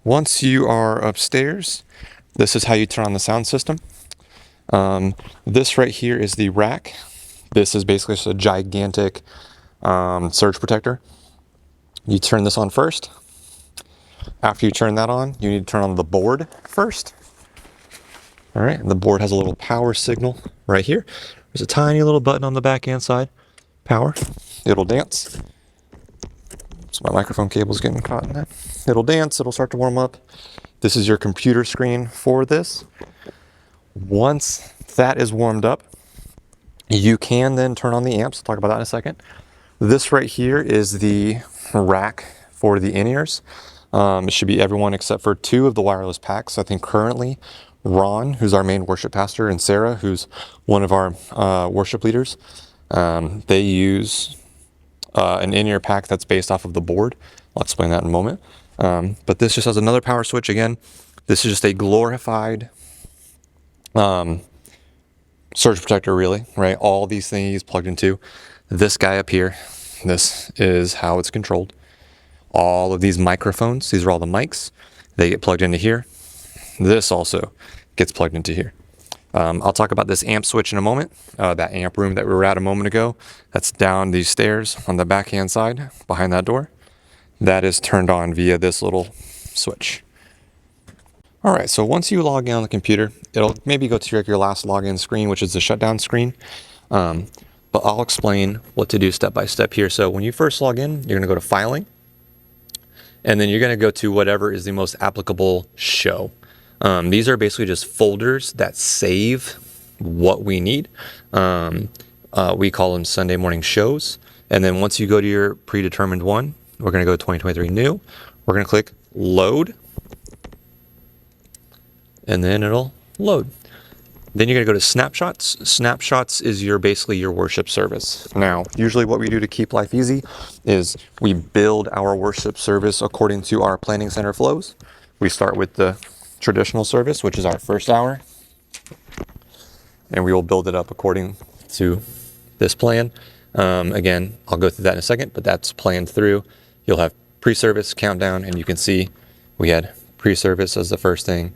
once you are upstairs, this is how you turn on the sound system. This right here is the rack. This is basically just a gigantic surge protector. You turn this on first. After you turn that on, you need to turn on the board first. All right, and the board has a little power signal right here. There's a tiny little button on the back hand side. Power. It'll dance. So my microphone cable's getting caught in that. It'll dance, it'll start to warm up. This is your computer screen for this. Once that is warmed up, you can then turn on the amps. I'll talk about that in a second. This right here is the rack for the in-ears. It should be everyone except for 2 of the wireless packs. I think currently Ron, who's our main worship pastor, and Sarah, who's one of our worship leaders, they use an in-ear pack that's based off of the board. I'll explain that in a moment. But this just has another power switch. Again, this is just a glorified surge protector, really, right? All these things plugged into this guy up here. This is how it's controlled. All of these microphones, these are all the mics. They get plugged into here. This also gets plugged into here. I'll talk about this amp switch in a moment. That amp room that we were at a moment ago, that's down these stairs on the backhand side behind that door. That is turned on via this little switch. All right, so once you log in on the computer, it'll maybe go to your last login screen, which is the shutdown screen. But I'll explain what to do step by step here. So when you first log in, you're gonna go to filing, and then you're gonna go to whatever is the most applicable show. These are basically just folders that save what we need. We call them Sunday morning shows. And then once you go to your predetermined one, we're going to go to 2023 new. We're going to click load. And then it'll load. Then you're going to go to snapshots. Snapshots is basically your worship service. Now, usually what we do to keep life easy is we build our worship service according to our planning center flows. We start with the traditional service, which is our first hour, and we will build it up according to this plan. Again, I'll go through that in a second, but that's planned through. You'll have pre-service, countdown, and you can see we had pre-service as the first thing,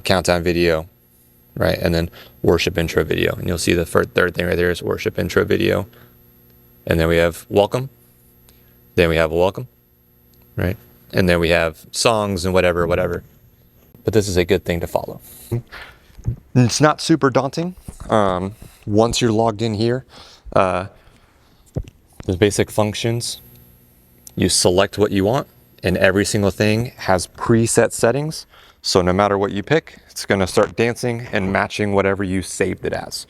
countdown video, right, and then worship intro video. And you'll see the third thing right there is worship intro video, and then we have welcome, then we have a welcome, right, and then we have songs and whatever. But this is a good thing to follow. It's not super daunting. Once you're logged in here, the basic functions, you select what you want, and every single thing has preset settings. So no matter what you pick, it's gonna start dancing and matching whatever you saved it as.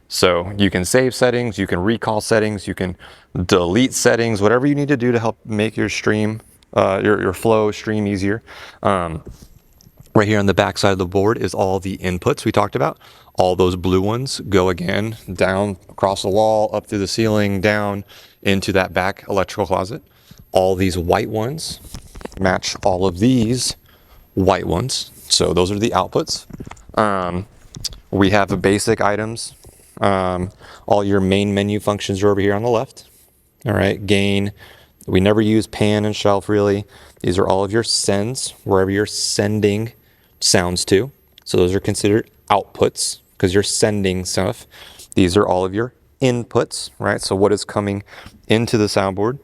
So you can save settings, you can recall settings, you can delete settings, whatever you need to do to help make your stream your flow stream easier. Right here on the back side of the board is all the inputs we talked about. All those blue ones go again down across the wall, up through the ceiling, down into that back electrical closet. All these white ones match all of these white ones. So those are the outputs. We have the basic items. All your main menu functions are over here on the left. All right, gain. We never use pan and shelf really. These are all of your sends, wherever you're sending sounds to. So those are considered outputs because you're sending stuff. These are all of your inputs, right? So what is coming into the soundboard,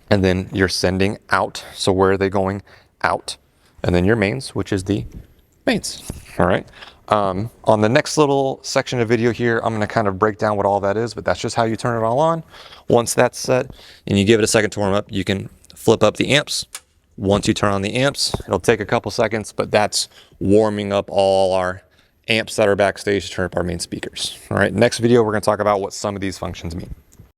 and then you're sending out. So where are they going out? And then your mains, which is the mains, all right? On the next little section of video here, I'm gonna kind of break down what all that is, but that's just how you turn it all on. Once that's set and you give it a second to warm up, you can flip up the amps. Once you turn on the amps, it'll take a couple seconds, but that's warming up all our amps that are backstage to turn up our main speakers. All right, next video, we're gonna talk about what some of these functions mean.